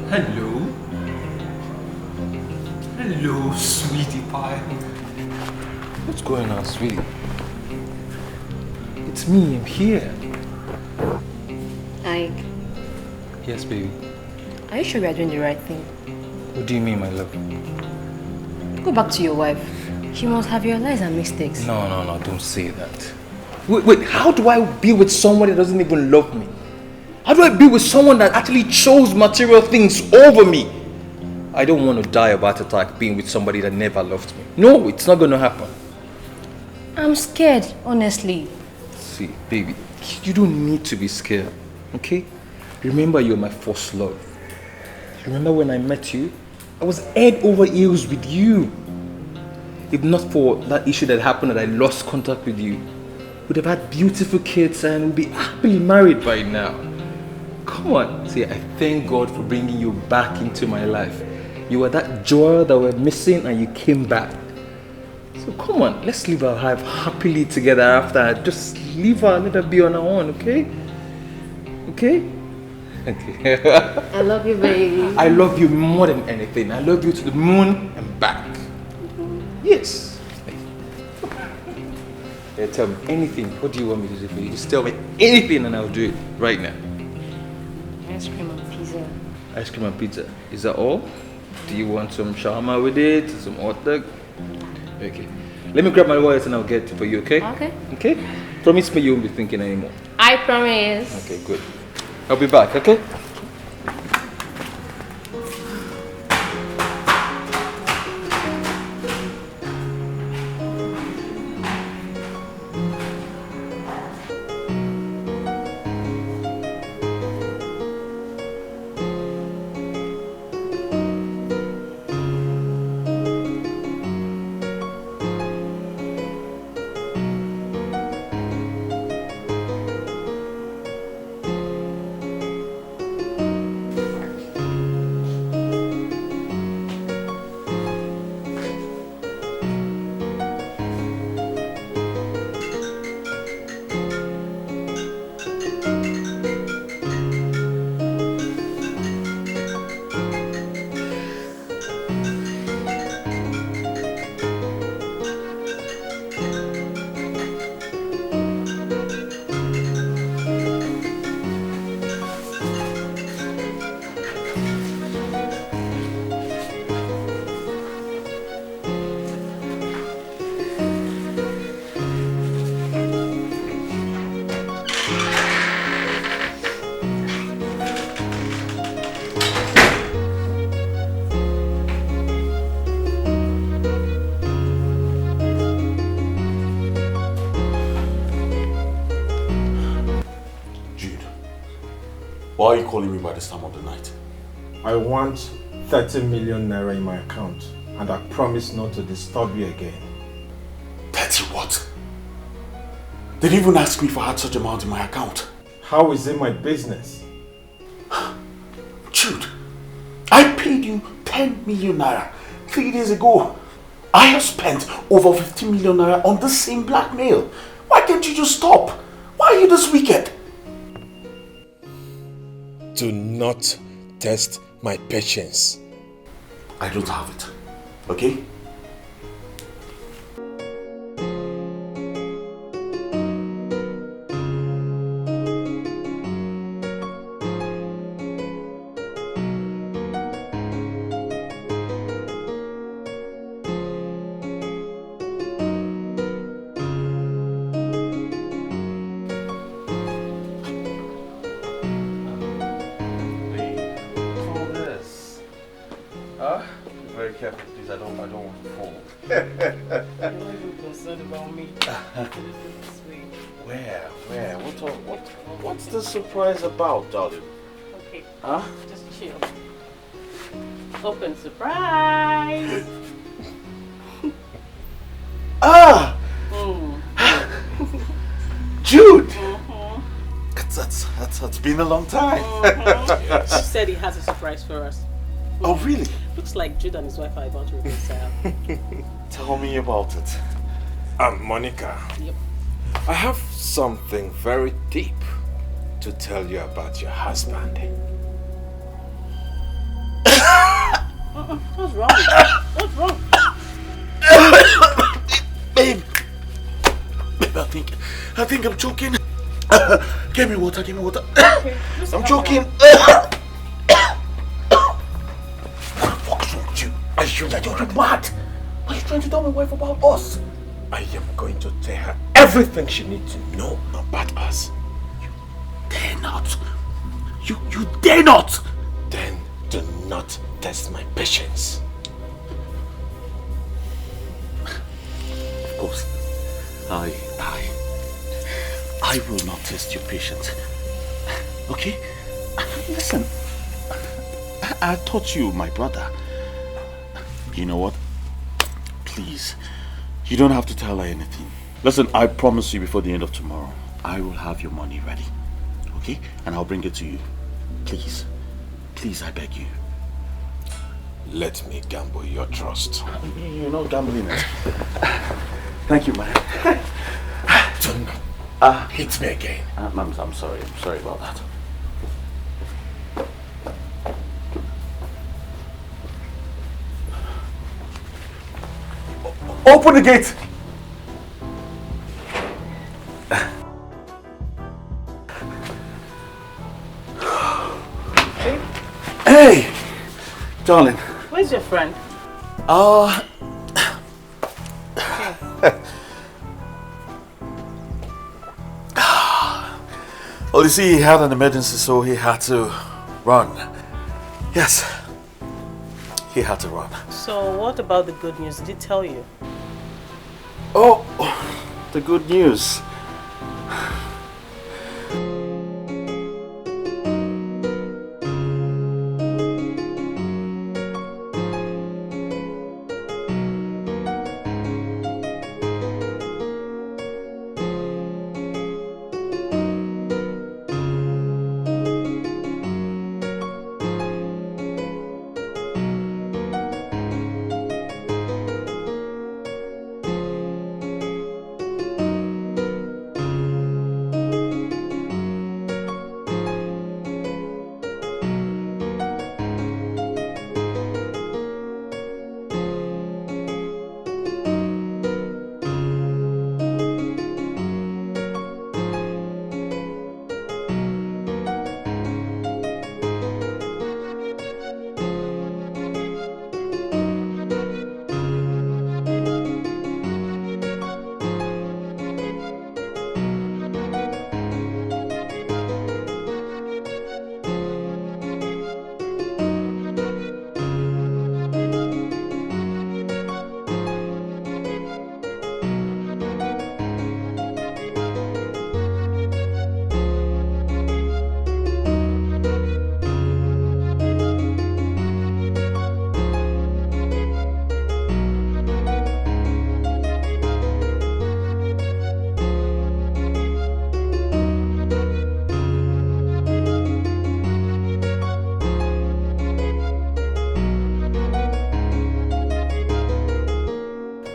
Hello? Hello, sweetie pie. What's going on, sweetie? It's me, I'm here. Ike, Yes, baby. are you sure we are doing the right thing? What do you mean, my love? Go back to your wife. She must have realized her mistakes. No, don't say that. Wait, how do I be with someone that doesn't even love me? How do I be with someone that actually chose material things over me? I don't want to die of heart attack being with somebody that never loved me. No, it's not going to happen. I'm scared, honestly. See, baby, you don't need to be scared, okay? Remember, you're my first love. Remember when I met you? I was head over heels with you. If not for that issue that happened that I lost contact with you, we'd have had beautiful kids and we'd be happily married by now. Come on. See, I thank God for bringing you back into my life. You were that joy that we're missing and you came back. So come on, let's live our life happily together after. Just leave her, let her be on her own, okay? Okay? Okay. I love you, baby. I love you more than anything. I love you to the moon and back. Yes. Yeah, tell me anything. What do you want me to do for you? Just tell me anything and I'll do it right now. Ice cream and pizza. Ice cream and pizza. Is that all? Do you want some shawarma with it? Some hot dog? Okay. Let me grab my wallet and I'll get it for you, okay? Okay. Okay? Promise me you won't be thinking anymore. I promise. Okay, good. I'll be back, okay? Why are you calling me by this time of the night? I want 30 million naira in my account and I promise not to disturb you again. 30 what? They didn't even ask me if I had such amount in my account. How is it my business? Jude, I paid you 10 million naira 3 days ago. I have spent over 50 million naira on the same blackmail. Why can't you just stop? Why are you this wicked? Do not test my patience. I don't have it, okay? What's the surprise about, darling? Okay. Huh? Just chill. Open surprise. Ah! Jude! That's been a long time. She said he has a surprise for us. Oh, really? Looks like Jude and his wife are about to reconcile. Tell me about it. Monica. Yep. I have something very deep to tell you about your husband. What's wrong? What's wrong? Babe, I think I'm choking. Give me water, give me water. Okay, I'm choking. What's wrong with you? Are you mad? Are you trying to tell my wife about us? I am going to tell her everything she needs to know about us. You dare not. You dare not. Then do not test my patience. Of course, I will not test your patience. Okay? Listen, I taught you, my brother. You know what? Please, you don't have to tell her anything. Listen, I promise you before the end of tomorrow, I will have your money ready. Okay? And I'll bring it to you. Please. Please, I beg you. Let me gamble your trust. You're not gambling it. Thank you, man. Do not hit me again. I'm sorry. I'm sorry about that. Open the gate! Hey! Darling. Where's your friend? Well, you see, he had an emergency, so he had to run. Yes. He had to run. So what about the good news? Did he tell you? Oh, the good news.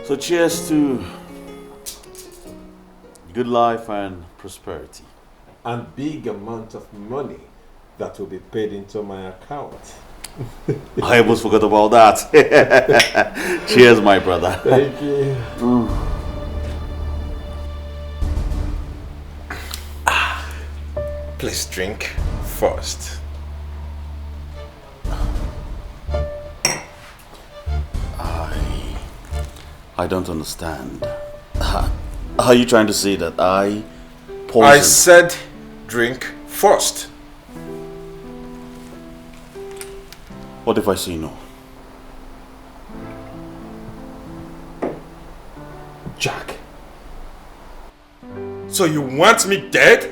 So cheers to good life and prosperity. And big amount of money that will be paid into my account. I almost forgot about that. Cheers, my brother. Thank you. Please drink first. I don't understand. Are you trying to say that I poisoned? I said drink first. What if I say no? Jack. So you want me dead?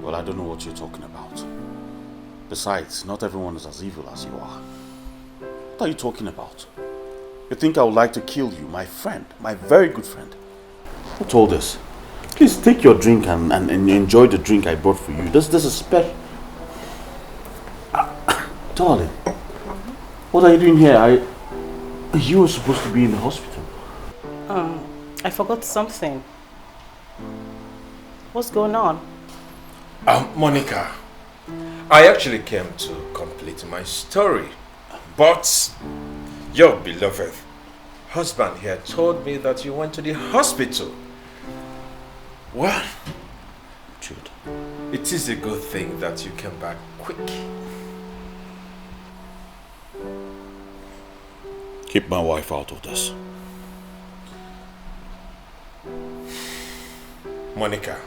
Well, I don't know what you're talking about. Besides, not everyone is as evil as you are. What are you talking about? You think I would like to kill you, my friend, my very good friend? Who told this? Please take your drink and enjoy the drink I brought for you. This is special. Darling, what are you doing here? You were supposed to be in the hospital. I forgot something. What's going on? Monica, I actually came to complete my story, but your beloved husband here told me that you went to the hospital. Well, Jude. it is a good thing that you came back quick. Keep my wife out of this. Monica,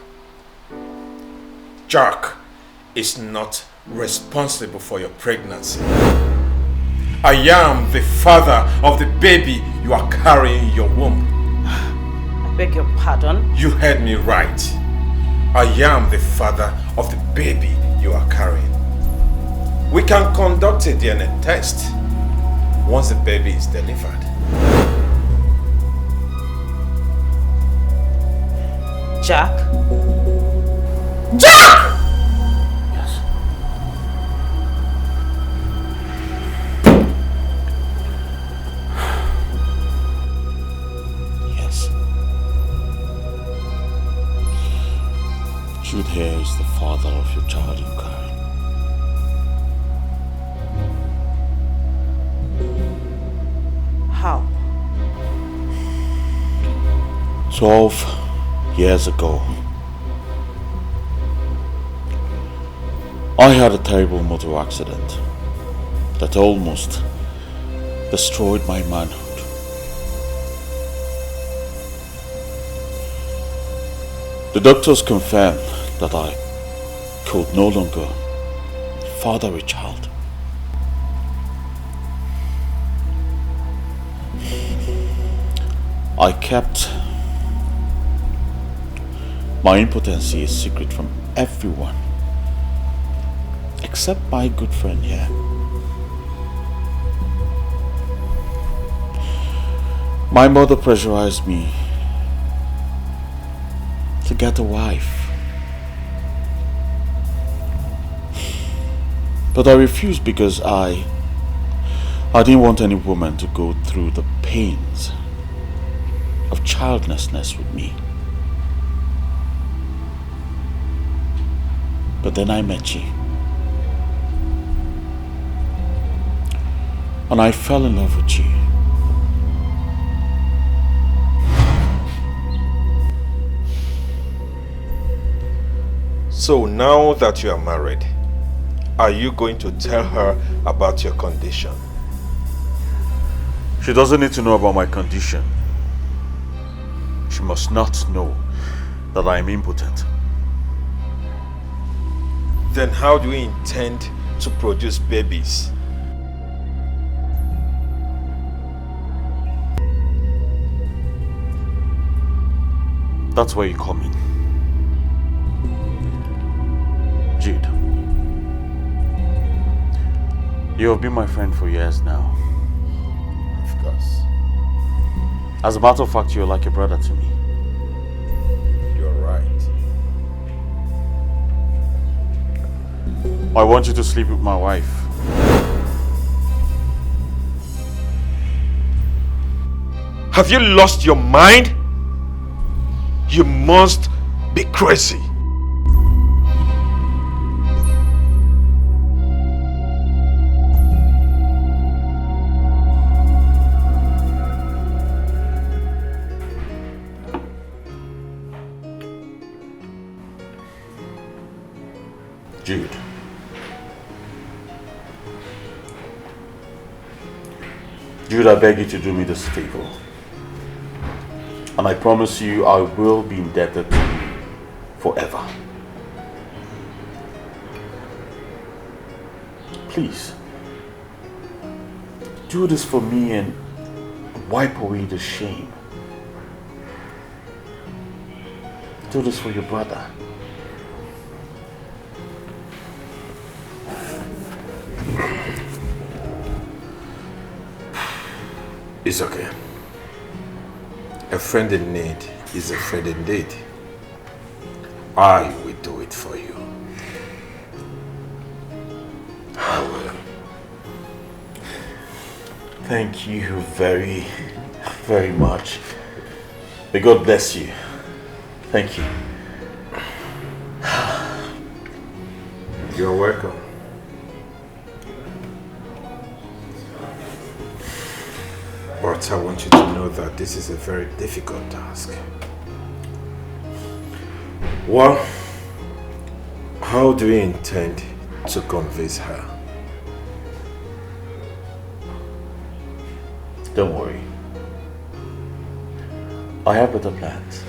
Jack is not responsible for your pregnancy. I am the father of the baby you are carrying in your womb. I beg your pardon? You heard me right. I am the father of the baby you are carrying. We can conduct a DNA test once the baby is delivered. Jack? Jack! Yes. Yes. Jude here is the father of your child you carry. 12 years ago, I had a terrible motor accident that almost destroyed my manhood. The doctors confirmed that I could no longer father a child. I kept my impotency a secret from everyone except my good friend here. My mother pressurized me to get a wife, but I refused because I didn't want any woman to go through the pains of childlessness with me. But then I met you, and I fell in love with you. So now that you are married, are you going to tell her about your condition? She doesn't need to know about my condition. She must not know that I am impotent. Then how do you intend to produce babies? That's where you come in. Jude, you have been my friend for years now. Of course. As a matter of fact, you're like a brother to me. You're right. I want you to sleep with my wife. Have you lost your mind? You must be crazy. Jude. Jude, I beg you to do me this favor. And I promise you I will be indebted to you forever. Please, do this for me and wipe away the shame. Do this for your brother. It's okay. A friend in need is a friend indeed. I will do it for you. I will. Thank you very, very much. May God bless you. Thank you. You're welcome. But I want you to know that this is a very difficult task. Well, how do you intend to convince her? Don't worry. I have better plans.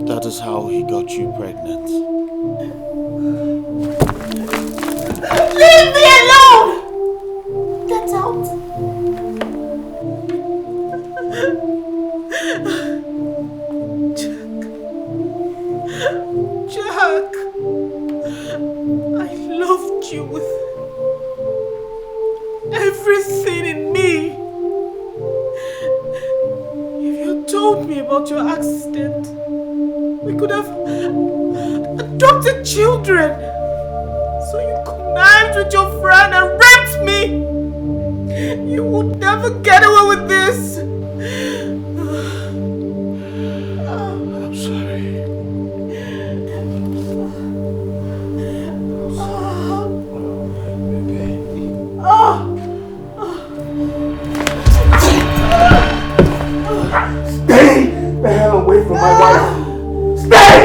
That is how he got you pregnant. Leave me alone! Get out. Jack, I loved you with everything in me. If you told me about your accident, we could have adopted children. So you connived with your friend and raped me. You would never get away with this. I'm sorry. Stay the hell away from my wife! Stay!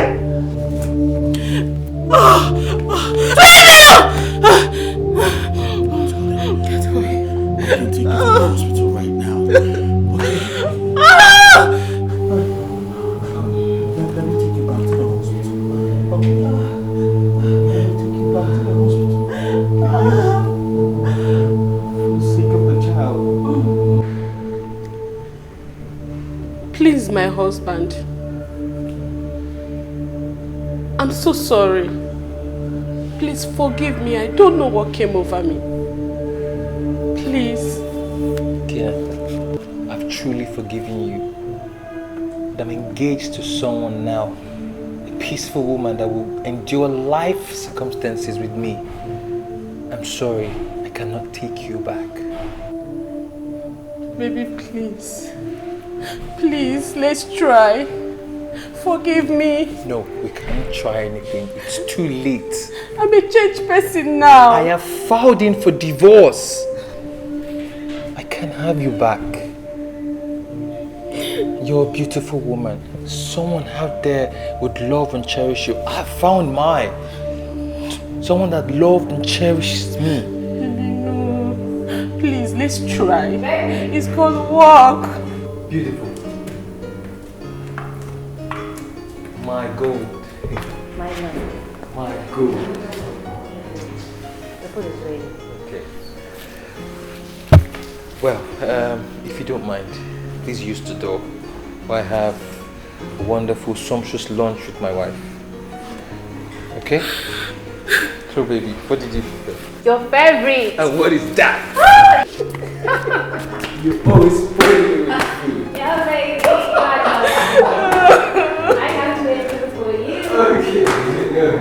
Get away. I can take you to the hospital right now. Okay? Let me take you back to the hospital. Okay? Let me take you back to the hospital. For the sake of the child. Please, my husband. I'm so sorry. Please forgive me. I don't know what came over me. Please. Tina, I've truly forgiven you. And I'm engaged to someone now. A peaceful woman that will endure life circumstances with me. I'm sorry, I cannot take you back. Baby, please. Please, let's try. Forgive me. No, we can't try anything. It's too late. I'm a changed person now. I have filed in for divorce. I can't have you back. You're a beautiful woman. Someone out there would love and cherish you. I found mine. Someone that loved and cherishes me. No. Please, let's try. It's called work. Beautiful. My gold. My love. My gold. The food is ready. Okay. Well, if you don't mind, please use the door. I have a wonderful, sumptuous lunch with my wife. Okay? So, baby, what did you prepare? Your favorite. And what is that? You always spoil me with food. Yeah, baby. I have to wait for you. Okay.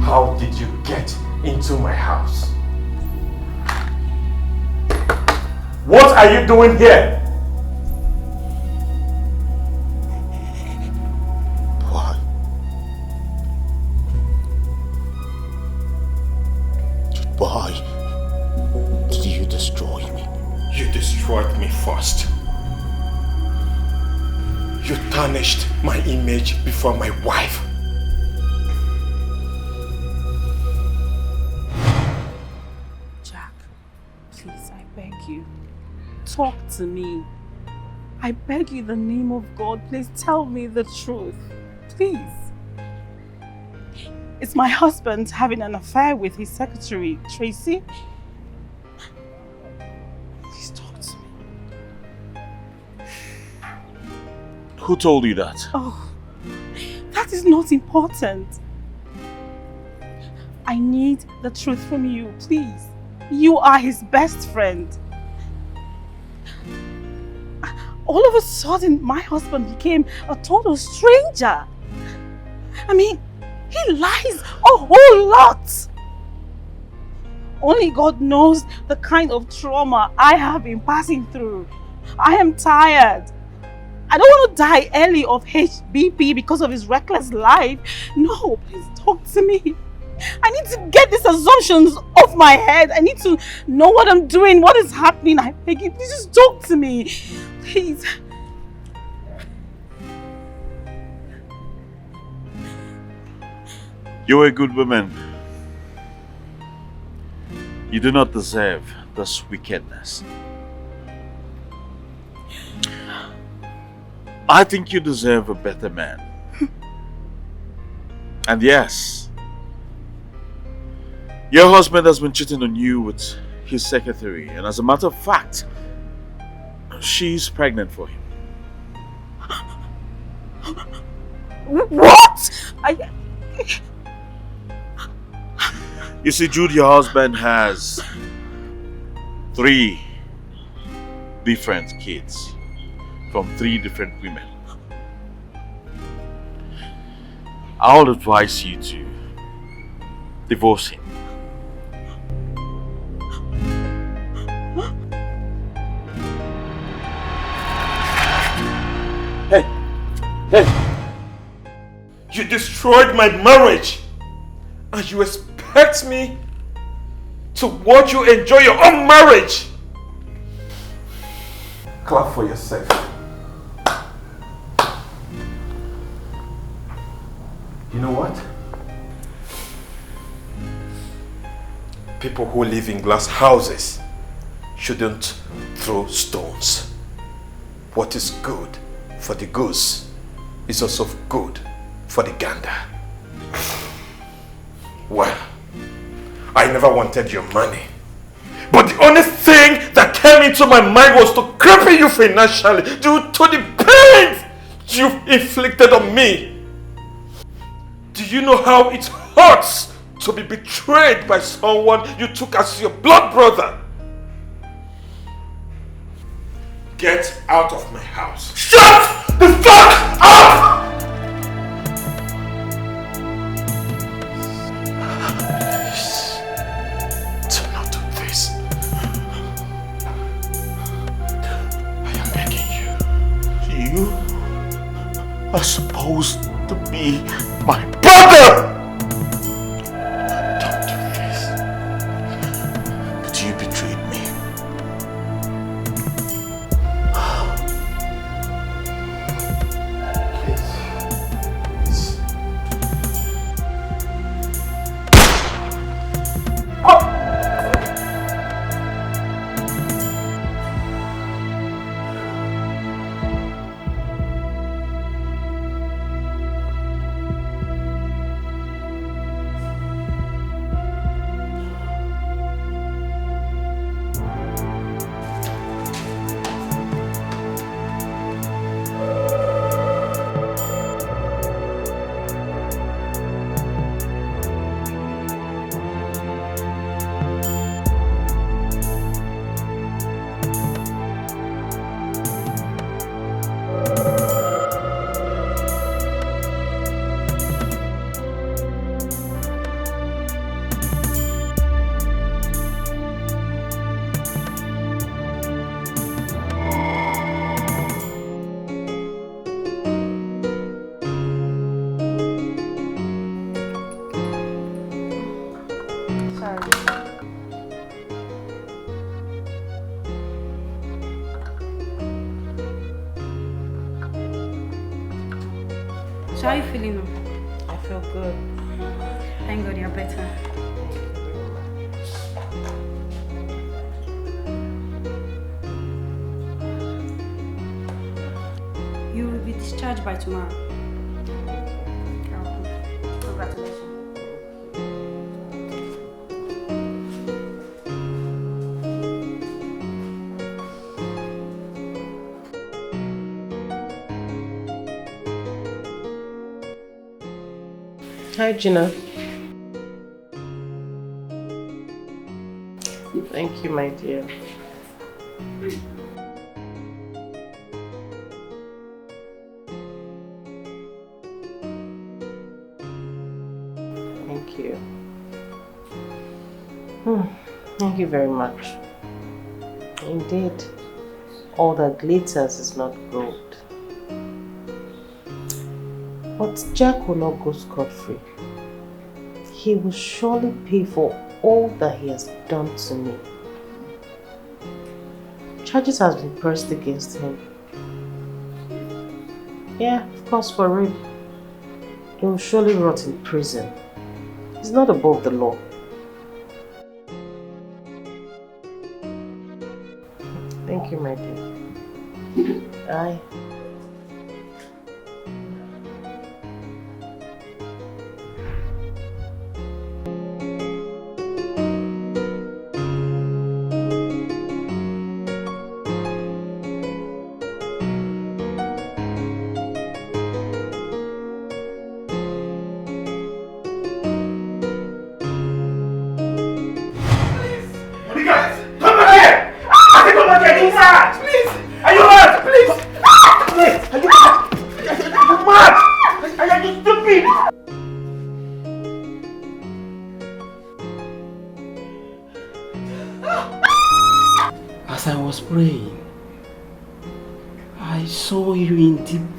How did you get into my house? What are you doing here? Why? Why did you destroy me? You destroyed me first. You tarnished my image before my wife. Jack, please, I beg you. Talk to me. I beg you in the name of God, please tell me the truth. Please. It's my husband having an affair with his secretary, Tracy. Please talk to me. Who told you that? Oh, that is not important. I need the truth from you, please. You are his best friend. All of a sudden, my husband became a total stranger. I mean, he lies a whole lot. Only God knows the kind of trauma I have been passing through. I am tired. I don't want to die early of HBP because of his reckless life. No, please talk to me. I need to get these assumptions off my head. I need to know what I'm doing, what is happening. I beg you, please just talk to me. Please. You're a good woman. You do not deserve this wickedness. I think you deserve a better man. And yes, your husband has been cheating on you with his secretary, and as a matter of fact, she's pregnant for him. What? You see, Jude, your husband has 3 different kids from 3 different women. I would advise you to divorce him. Hey! You destroyed my marriage! And you expect me to watch you enjoy your own marriage? Clap for yourself. You know what? People who live in glass houses shouldn't throw stones. What is good for the goose is also good for the gander. Well, I never wanted your money. But the only thing that came into my mind was to cripple you financially due to the pain you've inflicted on me. Do you know how it hurts to be betrayed by someone you took as your blood brother? Get out of my house. Shut the fuck up! Please, do not do this. I am begging you. You are supposed to be my brother! Don't do this. But you betrayed me. So how are you feeling now? I feel good. Thank God you're better. You will be discharged by tomorrow. Congratulations. Hi, Gina. Thank you, my dear. Thank you. Thank you very much. Indeed, all that glitters is not gold. But Jack will not go scot-free. He will surely pay for all that he has done to me. Charges has been pressed against him. Yeah, of course, for rape. He will surely rot in prison. He's not above the law. Thank you, my dear. Bye.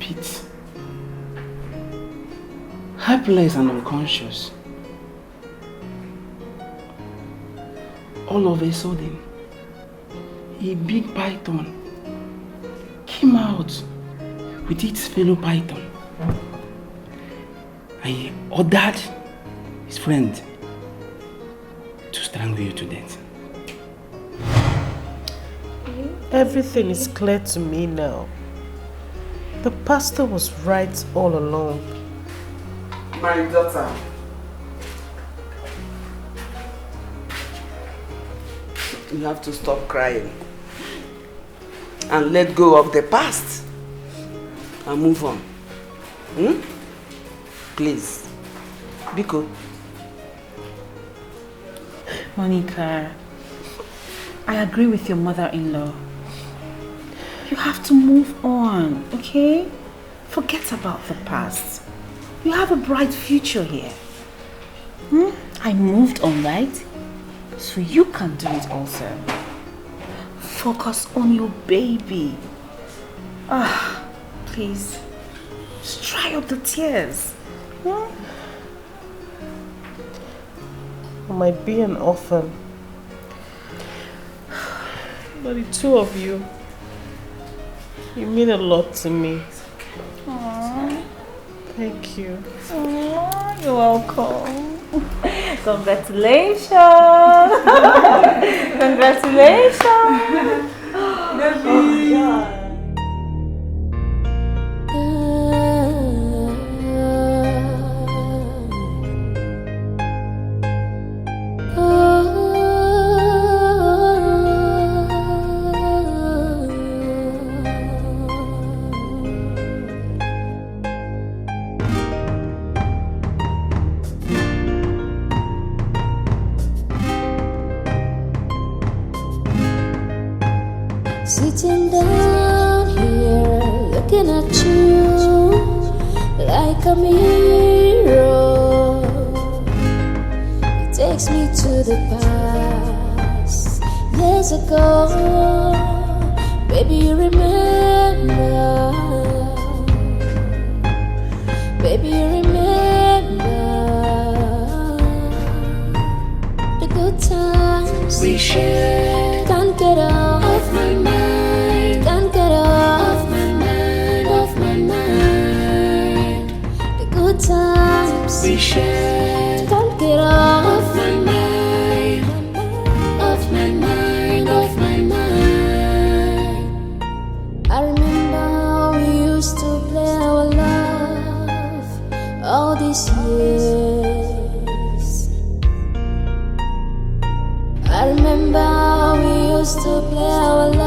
pit. Helpless and unconscious. All of a sudden, a big python came out with its fellow python. And he ordered his friend to strangle you to death. Everything is clear to me now. The pastor was right all along. My daughter. You have to stop crying and let go of the past and move on. Please. Biko. Monica, I agree with your mother-in-law. You have to move on, okay? Forget about the past. You have a bright future here. I moved on, right? So you can do it also. Focus on your baby. Please. Just dry up the tears. I might be an orphan. But the two of you, you mean a lot to me. Aww. Thank you. Aww, you're welcome. Congratulations! Congratulations! Oh, God. Sitting down here, looking at you like a mirror. It takes me to the past, years ago. Baby, you remember. Baby, you remember the good times we shared. Can't get off my mind. Can't get off my mind. Off my mind. The good times we shared. Can't get off my mind. Off my mind. Off my mind. I remember how we used to play our love all these years. I remember how we used to play our love